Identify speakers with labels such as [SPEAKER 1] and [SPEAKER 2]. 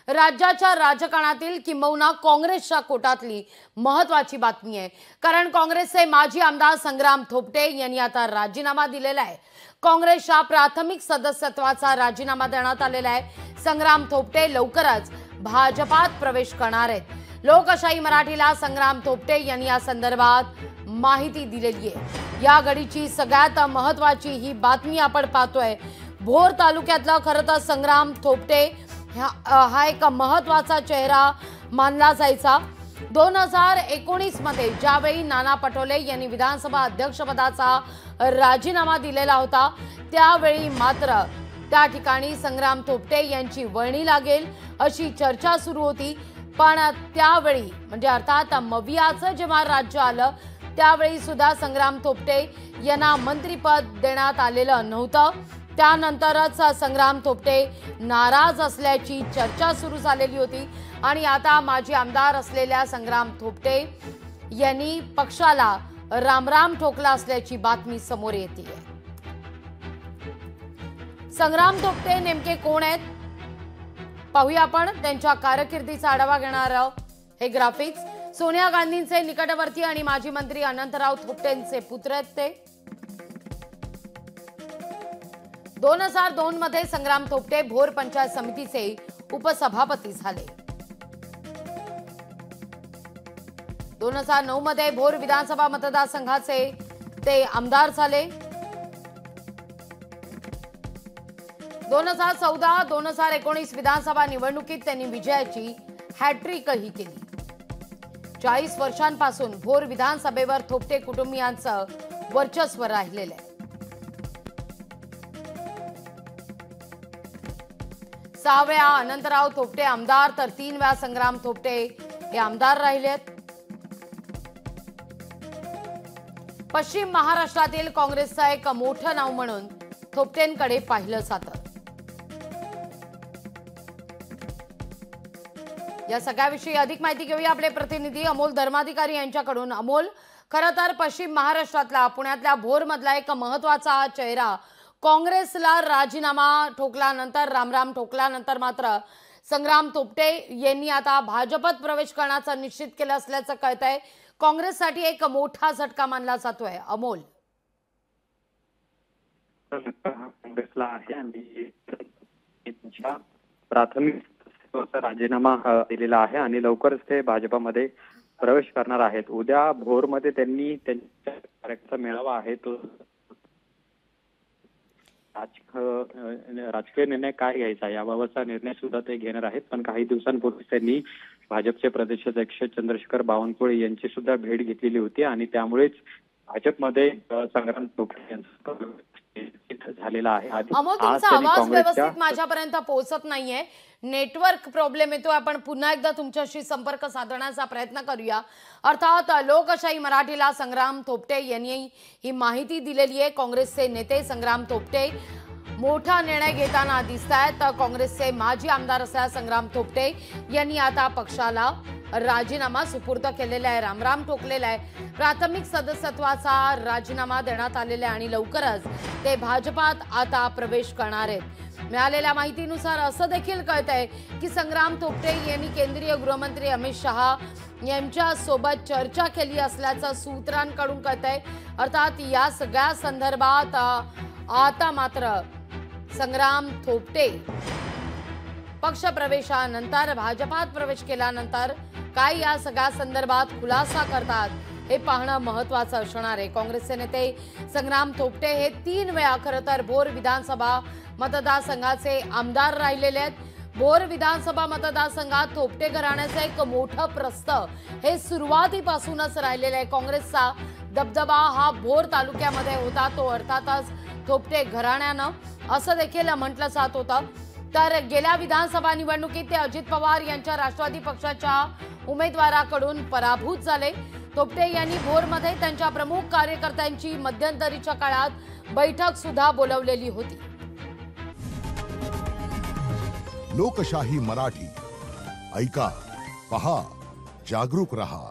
[SPEAKER 1] राज्याच्या राजकारणातील किंबहुना काँग्रेसच्या कोटातली महत्त्वाची बातमी आहे। कारण काँग्रेसचे माजी आमदार संग्राम थोपटे यांनी आता राजीनामा दिलेला आहे। काँग्रेसच्या प्राथमिक सदस्यत्वाचा राजीनामा देण्यात आलेला आहे। संग्राम थोपटे लवकरच भाजपात प्रवेश करणार आहेत। लोकशाही मराठीला संग्राम थोपटे यांनी या संदर्भात माहिती दिलेली आहे। या घडीची सगळ्यात महत्त्वाची ही बातमी आपण पाहतोय। भोर तालुक्यातला खरं तर संग्राम थोपटे हा एक महत्त्वाचा चेहरा मानला जायचा। 2019 मध्ये ज्यावेळी नाना पटोले यांनी विधानसभा अध्यक्षपदाचा राजीनामा दिलेला होता, त्यावेळी मात्र त्या ठिकाणी संग्राम थोपटे यांची वर्णी लागेल अशी चर्चा सुरू होती। पण त्यावेळी म्हणजे अर्थात मवियाचं जेव्हा राज्य आलं त्यावेळी सुद्धा संग्राम थोपटे यांना मंत्रिपद देण्यात आलेलं नव्हतं। त्यानंतरच संग्राम थोपटे नाराज असल्याची चर्चा सुरू झालेली होती आणि आता माजी आमदार असलेल्या संग्राम थोपटे यांनी पक्षाला रामराम ठोकला असल्याची बातमी समोर येते। संग्राम थोपटे नेमके कोण आहेत पाहूया आपण। त्यांच्या कारकिर्दीचा आढावा घेणार आहोत। हे ग्राफिक्स सोनिया गांधींचे निकटवर्ती आणि माजी मंत्री अनंतराव थोपटेंचे पुत्र आहेत। ते 2002 मध्ये संग्राम थोपटे भोर पंचायत समितीचे उपसभापती झाले। 2009 मध्ये भोर विधानसभा मतदारसंघाचे ते आमदार झाले। 2014-2019 विधानसभा निवडणुकीत त्यांनी विजयाची हॅट्रिकही केली। 40 वर्षांपासून भोर विधानसभेवर थोपटे कुटुंबियांचं वर्चस्व राहिलेलं आहे। 6 वेळा अनंतराव थोपटे आमदार तर 3 वेळा संग्राम थोपटे हे आमदार राहिलेत। पश्चिम महाराष्ट्रातील काँग्रेसचं एक मोठं नाव म्हणून थोपटेंकडे पाहिलं जातं। या सगळ्याविषयी अधिक माहिती घेऊया आपले प्रतिनिधी अमोल धर्माधिकारी यांच्याकडून। अमोल, खरं तर पश्चिम महाराष्ट्रातला पुण्यातल्या भोरमधला एक महत्त्वाचा चेहरा काँग्रेसला राजीनामा ठोकल्यानंतर रामराम ठोकल्यानंतर मात्र संग्राम थोपटे यांनी आता भाजपात प्रवेश करण्याचा निश्चित केलं असल्याचं कळतंय। काँग्रेससाठी एक मोठा झटका मानला जातोय। अमोल,
[SPEAKER 2] काँग्रेसला आहे आणि प्राथमिक राजीनामा दिलेला आहे आणि लवकरच ते भाजपामध्ये प्रवेश करणार आहेत। उद्या भोरमध्ये त्यांनी त्यांच्या कार्यकर्ता मेळावा आहे तो राजकीय निर्णय काय घ्यायचा याबाबतचा निर्णय सुद्धा ते घेणार आहेत। पण काही दिवसांपूर्वी त्यांनी भाजपचे प्रदेशाध्यक्ष चंद्रशेखर बावनकुळे यांची सुद्धा भेट घेतलेली होती आणि त्यामुळेच भाजपमध्ये संग्राम थोपटे यांचा झालेला आहे।
[SPEAKER 1] अमोल, तुमचा आवाज व्यवस्थित माझ्यापर्यंत पोहोचत नाहीये, नेटवर्क प्रॉब्लेम येतो। आपण पुन्हा एकदा तुमच्याशी संपर्क साधण्याचा प्रयत्न करूया। अर्थात लोकशाही मराठीला संग्राम थोपटे यांनी ही माहिती दिलेली आहे। काँग्रेसचे नेते संग्राम थोपटे मोठा निर्णय घेताना दिसतायत। काँग्रेसचे माजी आमदार असलेल्या संग्राम थोपटे यांनी आता पक्षाला राजीनामा सुपूर्द केलेला आहे, रामराम ठोकलेला आहे। प्राथमिक सदस्यत्वाचा राजीनामा देण्यात आलेला आहे आणि लवकरच ते भाजपात आता प्रवेश करणार आहेत। मिळालेल्या माहितीनुसार असं देखील कळतंय की संग्राम थोपटे यांनी केंद्रीय गृहमंत्री अमित शहा यांच्या सोबत चर्चा केली असल्याचं सूत्रांकडून कळतंय। अर्थात या सगळ्या संदर्भात आता मात्र संग्राम थोपटे पक्ष प्रवेशानंतर भाजपात प्रवेश केल्यानंतर काय या सगळ्या संदर्भात खुलासा करतात हे पाहणं महत्त्वाचं असणार आहे। काँग्रेसचे नेते संग्राम थोपटे हे 3 वेळा खरं तर भोर विधानसभा मतदारसंघाचे आमदार राहिलेले आहेत। भोर विधानसभा मतदारसंघात थोपटे घराण्याचं एक मोठं प्रस्थ हे सुरुवातीपासूनच राहिलेलं आहे। काँग्रेसचा दबदबा हा भोर तालुक्यामध्ये होता, तो अर्थातच थोपटे घराण्यानं असं देखील म्हटलं जात होतं। तर गेल्या विधानसभा निवडणुकीत ते अजित पवार यांच्या राष्ट्रवादी पक्षाच्या उमेदवाराकडून पराभूत झाले। थोपटे यांनी भोरमध्ये त्यांच्या प्रमुख कार्यकर्त्यांची मध्यंतरीच्या काळात बैठक सुद्धा बोलवलेली होती।
[SPEAKER 3] लोकशाही मराठी ऐका, पहा, जागरूक रहा।